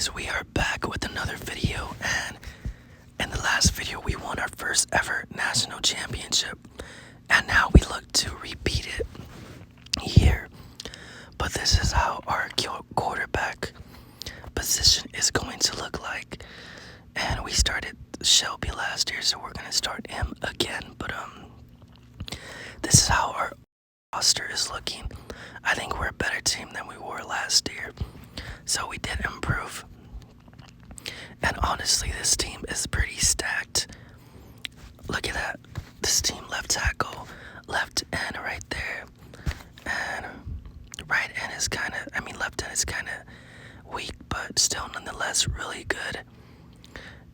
guys, we are back with another video, and in the last video we won our first ever national championship, and now we look to repeat it here. But this is how our quarterback position is going to look like, and we started Shelby last year, so we're going to start him again. But this is how our roster is looking. I think we're a better team than we were last year, so we did improve. And honestly, this team is pretty stacked. Look at that. This team, left tackle, left end right there. And right end is left end is kind of weak, but still nonetheless really good.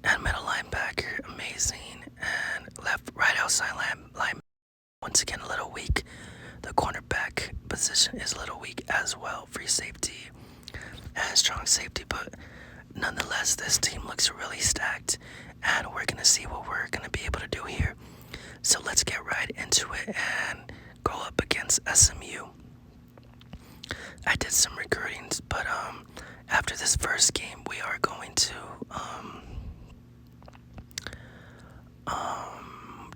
And middle linebacker, amazing. And right outside line, once again, a little weak. The cornerback position is a little weak as well. Free safety and strong safety, but nonetheless, this team looks really stacked, and we're going to see what we're going to be able to do here. So let's get right into it and go up against SMU. I did some recruiting, but after this first game, we are going to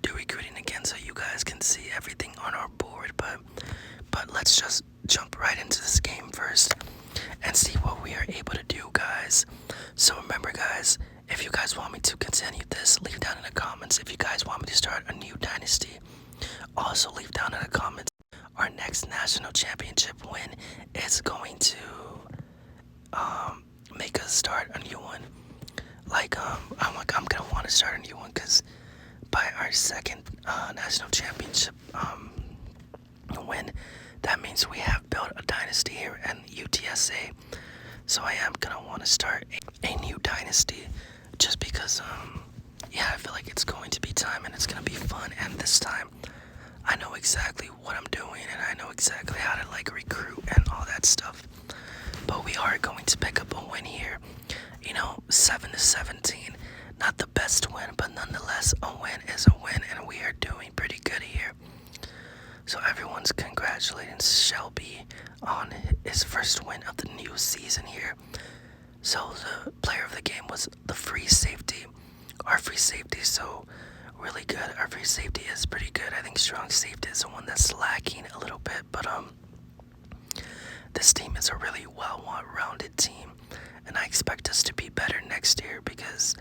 do recruiting again so you guys can see everything on our board. But let's just jump right into this game first and see what we are able to do, guys. So remember, guys, if you guys want me to continue this, leave down in the comments. If you guys want me to start a new dynasty, also leave down in the comments. Our next national championship win is going to make us start a new one. I'm gonna want to start a new one, because by our second national championship win, that means we have built a dynasty here in UTSA. So I am gonna want to start a new dynasty, just because I feel like it's going to be time and it's gonna be fun. And this time I know exactly what I'm doing, and I know exactly how to recruit and all that stuff. But we are going to pick up a win here. 7-17. Not the best win, but nonetheless, a win is a win, and we are doing pretty good here. So everyone's congratulating Shelby on his first win of the new season here. So the player of the game was the free safety. Our free safety is so really good. Our free safety is pretty good. I think strong safety is the one that's lacking a little bit, but this team is a really well-rounded team, and I expect us to be better next year, because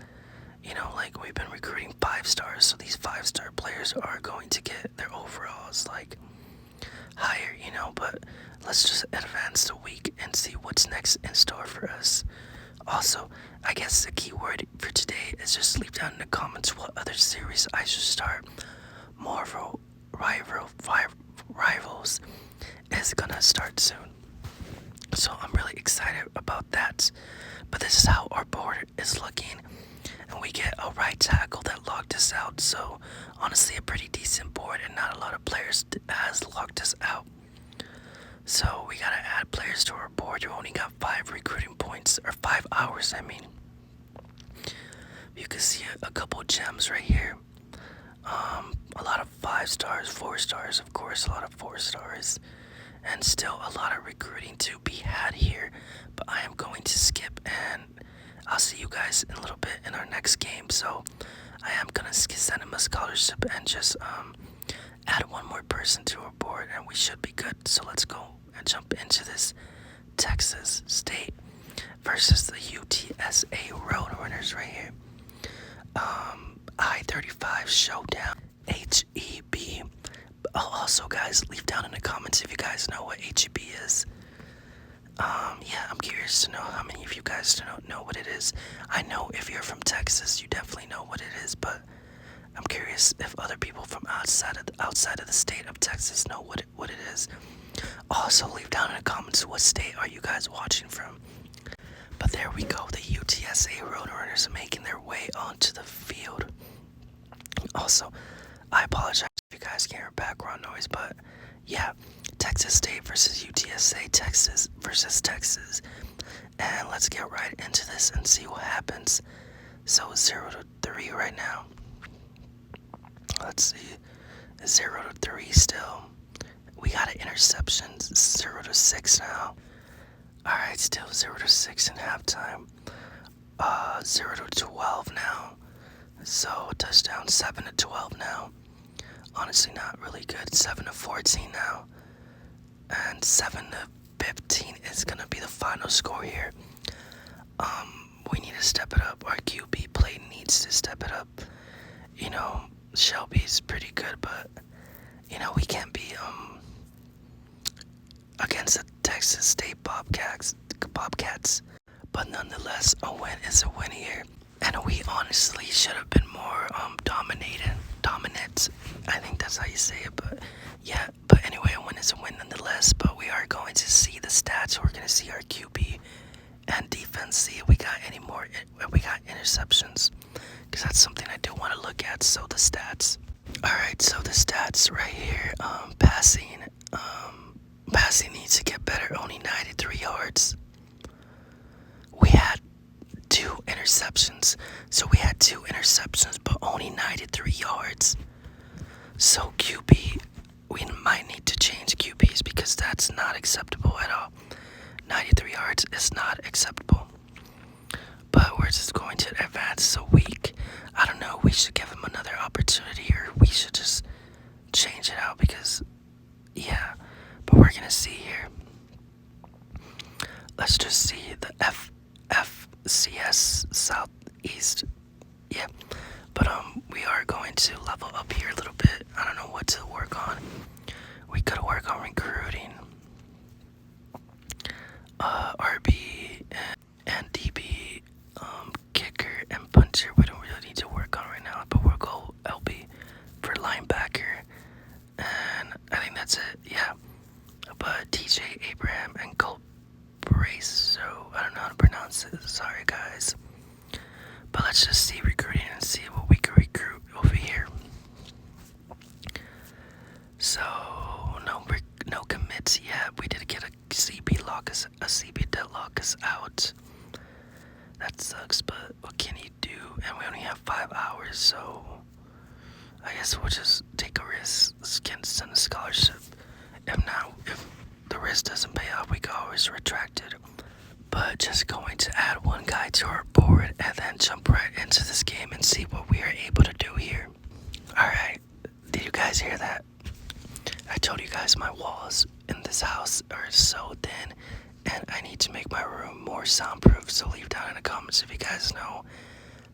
we've been recruiting 5-stars, so these 5-star players are going to get their overalls higher, but let's just advance the week and see what's next in store for us. Also, I guess the key word for today is just leave down in the comments what other series I should start. Marvel Rivals is gonna start soon, so I'm really excited about that. But this is how our board is looking, and we get a right tackle that locked us out. So honestly, a pretty decent board, and not a lot of players has locked us out. So we gotta add players to our board. You only got 5 recruiting points, or 5 hours, I mean. You can see a couple gems right here. A lot of 5-stars, 4-stars, of course, a lot of 4-stars. And still a lot of recruiting to be had here. But I am going to skip, and I'll see you guys in a little bit in our next game. So I am gonna send him a scholarship and just add one more person to our board, and we should be good. So let's go and jump into this Texas State versus the UTSA Roadrunners right here. I-35 Showdown, HEB. Also, guys, leave down in the comments if you guys know what HEB is. I'm curious to know how many of you guys know what it is. I know if you're from Texas, you definitely know what it is, but I'm curious if other people from outside of the state of Texas know what it is. Also, leave down in the comments what state are you guys watching from. But there we go, the UTSA Roadrunners making their way onto the field. Also, I apologize if you guys can hear background noise, but yeah, Texas State versus UTSA, Texas versus Texas. And let's get right into this and see what happens. So 0-3 right now. Let's see, 0-3 still. We got an interception, 0-6 now. Alright, still 0-6 in halftime. 0 to 12 now. So touchdown 7 to 12 now. Honestly, not really good. 7 to 14 now, and 7 to 15 is gonna be the final score here. We need to step it up. Our QB play needs to step it up. You know, Shelby's pretty good, but you know we can't be against the Texas State Bobcats. But nonetheless, a win is a win here, and we honestly should have been more dominant. I think that's how you say it, but yeah. But anyway, a win is a win nonetheless. But we are going to see the stats. We're going to see our QB and defense. See if we got any more. We got interceptions, because that's something I do want to look at. So the stats. All right. So the stats right here. Passing. Passing needs to get better. Only 93 yards. We had 2 interceptions. So we had 2 interceptions, but only 93 yards. So QB, we might need to change QBs because that's not acceptable at all. 93 yards is not acceptable. But we're just going to advance so weak. I don't know, we should give him another opportunity, or we should just change it out because, yeah. But we're going to see here. Let's just see the FCS Southeast. Yeah. But we are going to level up here a little bit. I don't know what to work on. We could work on recruiting. RB and DB, kicker and puncher. We don't really need to work on right now, but we'll go LB for linebacker. And I think that's it. Yeah. But TJ Abraham and Colt Brace. So I don't know how to pronounce it. Sorry, guys. But let's just see recruiting and see what we can recruit over here. So no commits yet. We did get a CB deadlock us out. That sucks, but what can you do? And we only have 5 hours, so I guess we'll just take a risk. Send a scholarship. If the risk doesn't pay off, we can always retract it. But just going to add one guy to our board and then jump right into this game and see what we are able to do here. Alright, did you guys hear that? I told you guys my walls in this house are so thin and I need to make my room more soundproof. So leave down in the comments if you guys know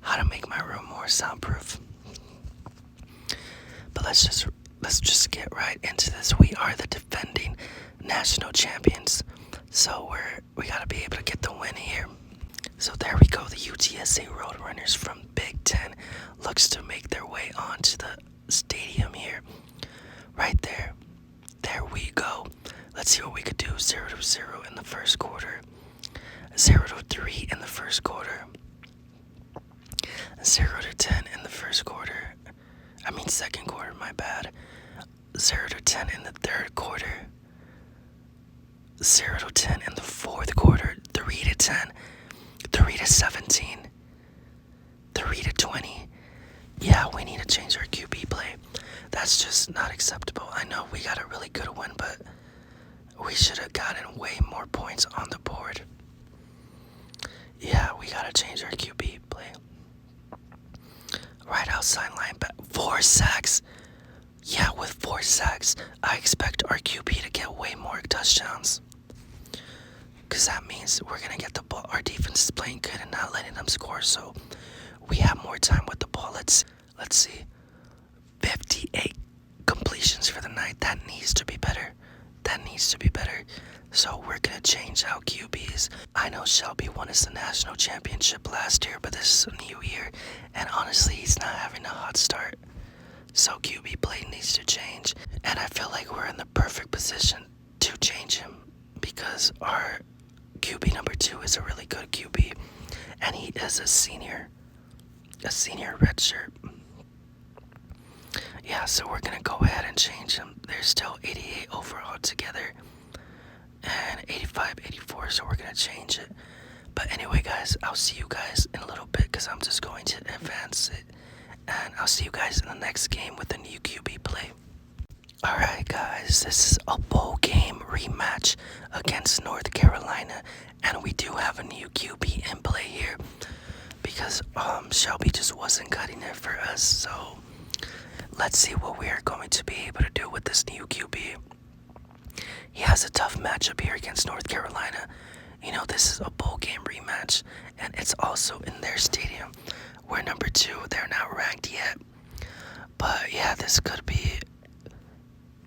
how to make my room more soundproof. But let's just get right into this. We are the defending national champions. So we gotta be able to get the win here. So there we go. The UTSA Roadrunners from Big Ten looks to make their way onto the stadium here. Right there. There we go. Let's see what we could do. 0 to 0 in the first quarter. 0 to 3 in the first quarter. 0 to 10 in the first quarter. Second quarter, my bad. 0 to 10 in the third quarter. 0 to 10 in the fourth quarter. 3 to 10. 3 to 17. 3 to 20. Yeah, we need to change our QB play. That's just not acceptable. I know we got a really good one, but we should have gotten way more points on the board. Yeah, we gotta change our QB play. Right outside linebacker. 4 sacks. Yeah, with 4 sacks, I expect our QB to get way more touchdowns. Because that means we're going to get the ball. Our defense is playing good and not letting them score, so we have more time with the ball. Let's see. 58 completions for the night. That needs to be better. So we're going to change out QBs. I know Shelby won us the national championship last year, but this is a new year. And honestly, he's not having a hot start. So QB play needs to change. And I feel like we're in the perfect position to change him. Because our QB number 2 is a really good QB. And he is a senior redshirt. Yeah, so we're going to go ahead and change him. There's still 88 overall together. And 85, 84, so we're going to change it. But anyway, guys, I'll see you guys in a little bit because I'm just going to advance it. And I'll see you guys in the next game with the new QB play. Alright, guys, this is a bowl game rematch against North Carolina. And we do have a new QB in play here. because Shelby just wasn't cutting it for us. So let's see what we are going to be able to do with this new QB. He has a tough matchup here against North Carolina. You know, this is a bowl game rematch, and it's also in their stadium. We're number 2. They're not ranked yet. But yeah, this could be,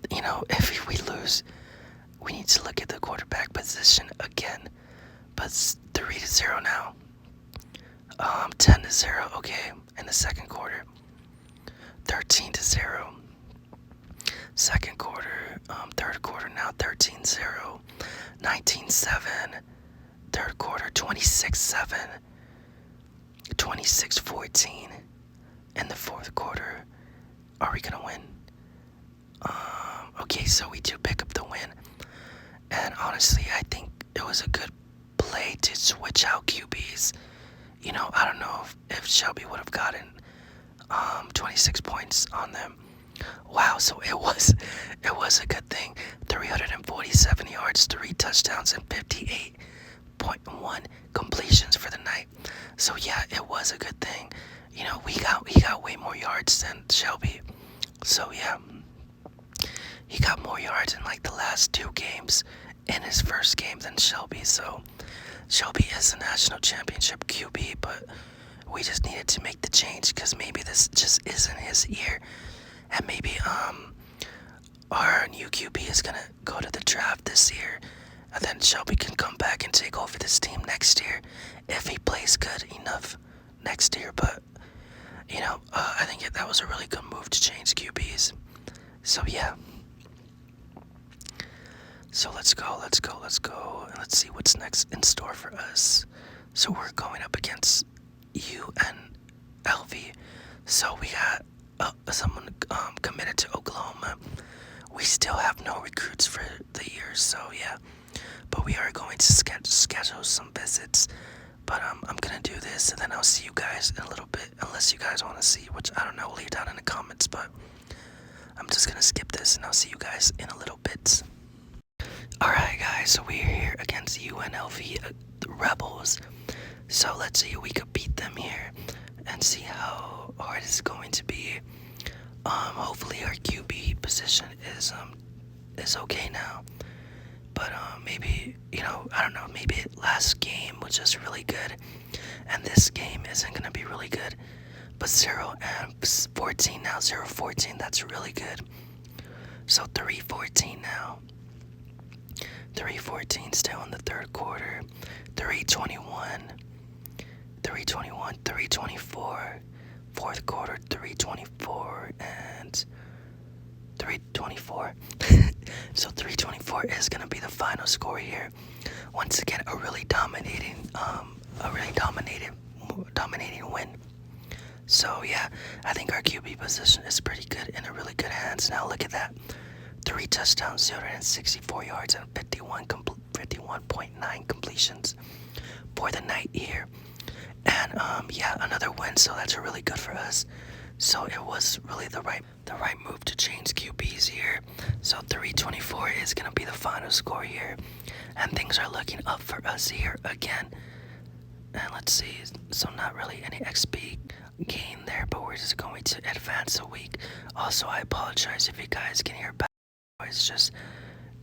you know, if we lose, we need to look at the quarterback position again. But it's 3-0 now. 10-0, okay, in the second quarter. 13-0. Second quarter, third quarter now 13-0. 19-7. Third quarter 26-7. 26-14. In the fourth quarter, are we gonna win? Okay, so we do pick up the win. And honestly, I think it was a good play to switch out QBs. You know, I don't know if Shelby would have gotten 26 points on them. Wow, so it was a good thing. 347 yards, 3 touchdowns, and 58.1 completions for the night. So yeah, it was a good thing. You know, he got way more yards than Shelby. So yeah, he got more yards in like the last 2 games in his first game than Shelby. So Shelby is a national championship QB, but we just needed to make the change because maybe this just isn't his year. And maybe our new QB is gonna go to the draft this year, and then Shelby can come back and take over this team next year if he plays good enough next year. But you know, I think that was a really good move to change QBs. So yeah. So let's go, and let's see what's next in store for us. So we're going up against UNLV. So we got someone committed to Oklahoma. We still have no recruits for the year, so yeah. But we are going to schedule some visits. But I'm gonna do this, and then I'll see you guys in a little bit. Unless you guys want to see, which I don't know, leave down in the comments. But I'm just gonna skip this, and I'll see you guys in a little bit. Alright guys, so we're here against UNLV, the Rebels. So let's see if we could beat them here and see how hard it's going to be. Hopefully our QB position is okay now. But maybe, you know, I don't know, maybe last game was just really good and this game isn't gonna be really good. But 0-14 now, 0-14, that's really good. So 3-14 now. 3-14 still in the third quarter. 3-21. 3-21, 3-24. Fourth quarter, 3-24 and 3-24. So 3-24 is gonna be the final score here. Once again, a really dominating win. So yeah, I think our QB position is pretty good, in a really good hands. Now look at that. 3 touchdowns, 064 yards, and 51.9 completions for the night here. And yeah, another win, so that's really good for us. So it was really the right move to change QBs here. So 3-24 is gonna be the final score here, and things are looking up for us here again. And let's see, so not really any XP gain there, but we're just going to advance a week. Also, I apologize if you guys can hear back. It's just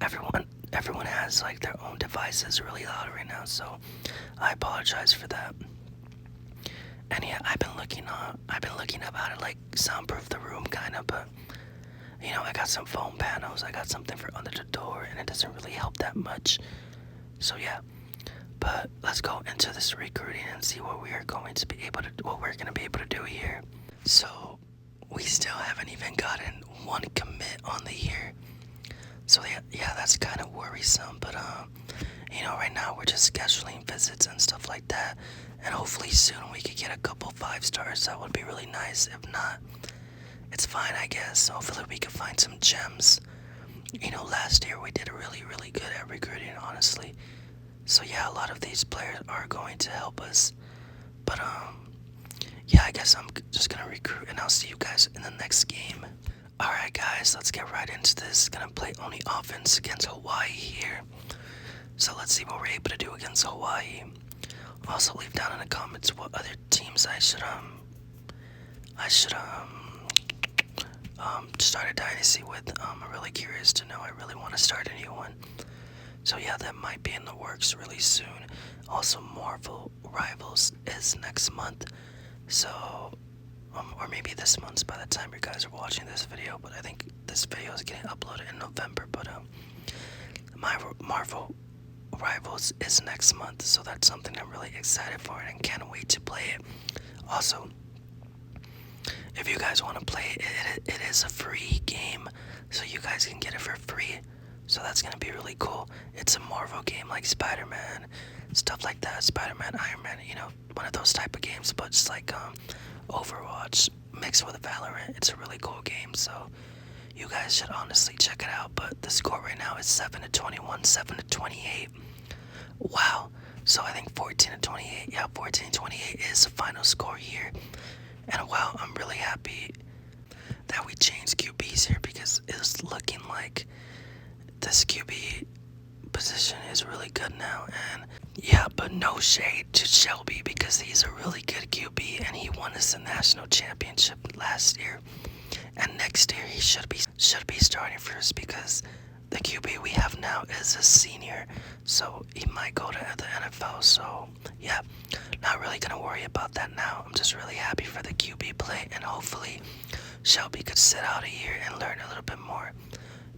everyone has like their own devices really loud right now, so I apologize for that. And yeah, I've been looking up how to like soundproof the room kinda, but you know, I got some foam panels, I got something for under the door, and it doesn't really help that much. So yeah. But let's go into this recruiting and see what we're gonna be able to do here. So we still haven't even gotten one commit on the year. So yeah, that's kind of worrisome, but you know, right now we're just scheduling visits and stuff like that, and hopefully soon we could get a couple 5 stars. That would be really nice. If not, it's fine, I guess. Hopefully we can find some gems. You know, last year we did really good at recruiting, honestly. So yeah, a lot of these players are going to help us. But yeah, I guess I'm just gonna recruit, and I'll see you guys in the next game. Alright guys, let's get right into this. Gonna play only offense against Hawaii here. So let's see what we're able to do against Hawaii. Also, leave down in the comments what other teams I should start a dynasty with. I'm really curious to know. I really want to start a new one. So yeah, that might be in the works really soon. Also, Marvel Rivals is next month. So, or maybe this month by the time you guys are watching this video. But I think this video is getting uploaded in November. But Marvel Rivals is next month, so that's something I'm really excited for and can't wait to play it. Also, if you guys want to play it, it is a free game, so you guys can get it for free. So that's gonna be really cool. It's a Marvel game like Spider-Man, stuff like that. Spider-Man, Iron Man, one of those type of games. But it's like Overwatch mixed with Valorant. It's a really cool game, so you guys should honestly check it out. But the score right now is 7-21, 7-28. Wow. So I think 14-28. Yeah, 14-28 is the final score here. And wow, I'm really happy that we changed QBs here, because it's looking like this QB position is really good now. And yeah, but no shade to Shelby, because he's a really good QB and he won us the national championship last year. And next year he should be starting for us, because the QB we have now is a senior, so he might go to the NFL. So yeah, not really gonna worry about that now. I'm just really happy for the QB play, and hopefully Shelby could sit out a year and learn a little bit more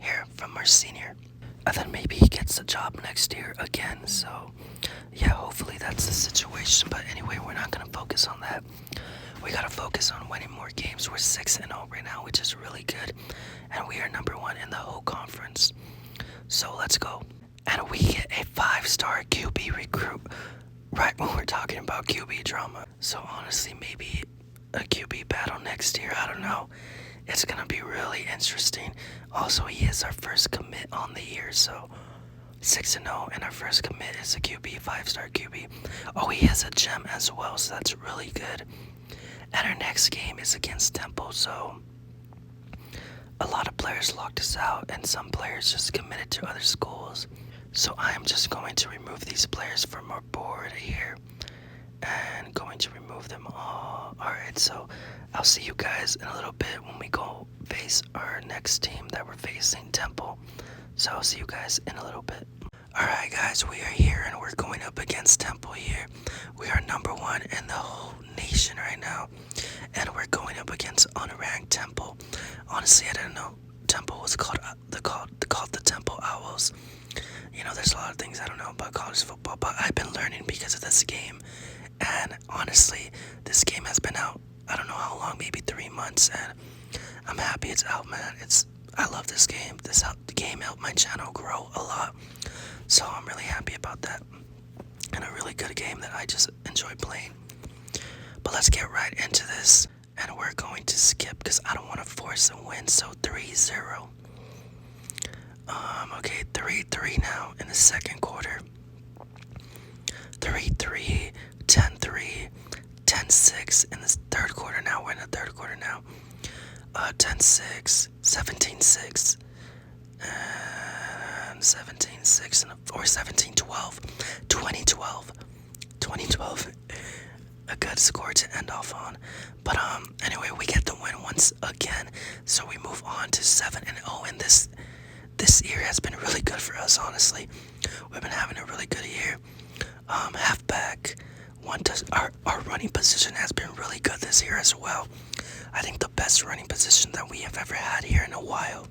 here from our senior, and then maybe he gets the job next year again. So yeah, hopefully that's the situation. But anyway, we're not gonna focus on that. We gotta focus on winning more games. We're 6-0 right now, which is really good, and we are number 1 in the whole conference. So let's go. And we get a 5-star QB recruit right when we're talking about QB drama. So honestly, maybe a QB battle next year. I don't know. It's gonna be really interesting. Also, he is our first commit on the year, so 6-0, and our first commit is a QB, 5-star QB. Oh, he has a gem as well, so that's really good. And our next game is against Temple, so a lot of players locked us out, and some players just committed to other schools. So I am just going to remove these players from our board here, and going to remove them all. Alright, so I'll see you guys in a little bit when we go face our next team that we're facing, Temple. So I'll see you guys in a little bit. Alright guys, we are here and we're going up against Temple here. We are number 1 in the whole nation right now, and we're going up against unranked Temple. Honestly, I didn't know Temple was called the Temple Owls. There's a lot of things I don't know about college football, but I've been learning because of this game. And honestly, this game has been out, I don't know how long, maybe 3 months, and I'm happy it's out, man. I love this game. The game helped my channel grow a lot, so I'm really happy about that. And a really good game that I just enjoy playing. But let's get right into this, and we're going to skip because I don't want to force a win. So 3-0. Okay, 3-3 now in the second quarter. 3-3, 10-3, 10-6 in the third quarter. Now we're in the third quarter now. 10-6, 17-6, and 17-6, or 17-12, 20-12. A good score to end off on. But anyway, we get the win once again, so we move on to 7-0, and this year has been really good for us. Honestly, we've been having a really good year. Halfback, our running position has been really good this year as well. I think the best running position that we have ever had here in a while.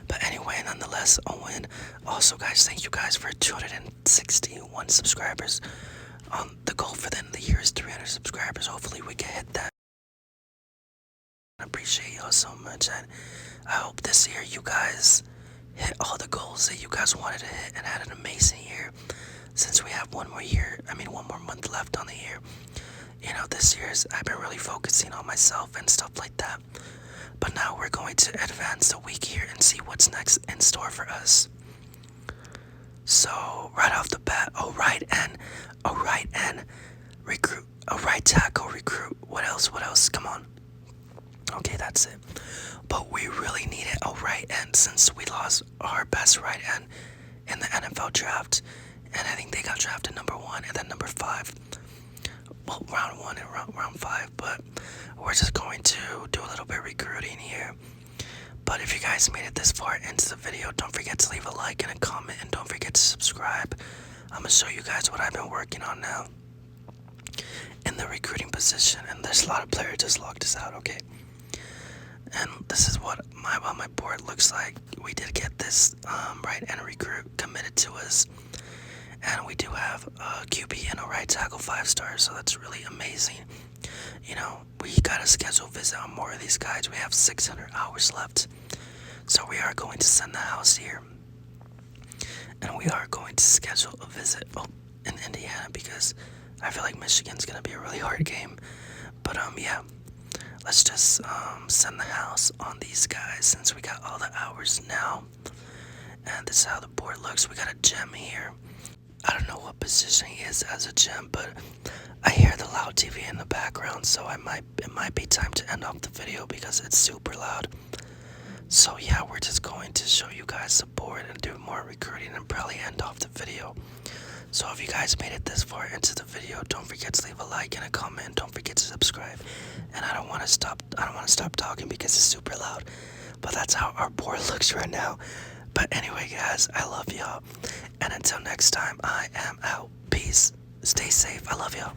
But anyway, nonetheless, a win. Also, guys, thank you guys for 261 subscribers. The goal for the end of the year is 300 subscribers. Hopefully we can hit that. I appreciate y'all so much, and I hope this year you guys hit all the goals that you guys wanted to hit and had an amazing year. Since we have one more month left on the year. This year's I've been really focusing on myself and stuff like that. But now we're going to advance the week here and see what's next in store for us. So right off the bat, a right end recruit, a right tackle recruit. What else? Come on. Okay, that's it. But we really needed a right end since we lost our best right end in the NFL draft. and I think they got drafted number 1 and then number 5. Well, round 1 and round 5, but we're just going to do a little bit of recruiting here. But if you guys made it this far into the video, don't forget to leave a like and a comment, and don't forget to subscribe. I'm gonna show you guys what I've been working on now in the recruiting position, and there's a lot of players. Just log this out, okay? And this is what my board looks like. We did get this right end recruit committed to us, and we do have a QB and a right tackle 5-star, so that's really amazing. You know, we gotta schedule a visit on more of these guys. We have 600 hours left, so we are going to send the house here, and we are going to schedule a visit in Indiana because I feel like Michigan's gonna be a really hard game. But yeah, let's just send the house on these guys since we got all the hours now. And this is how the board looks. We got a gem here. I don't know what position he is as a gem, but I hear the loud TV in the background, so it might be time to end off the video because it's super loud. So yeah, we're just going to show you guys the board and do more recruiting and probably end off the video. So if you guys made it this far into the video, don't forget to leave a like and a comment. Don't forget to subscribe. And I don't want to stop talking because it's super loud. But that's how our board looks right now. But anyway, guys, I love y'all. And until next time, I am out. Peace. Stay safe. I love y'all.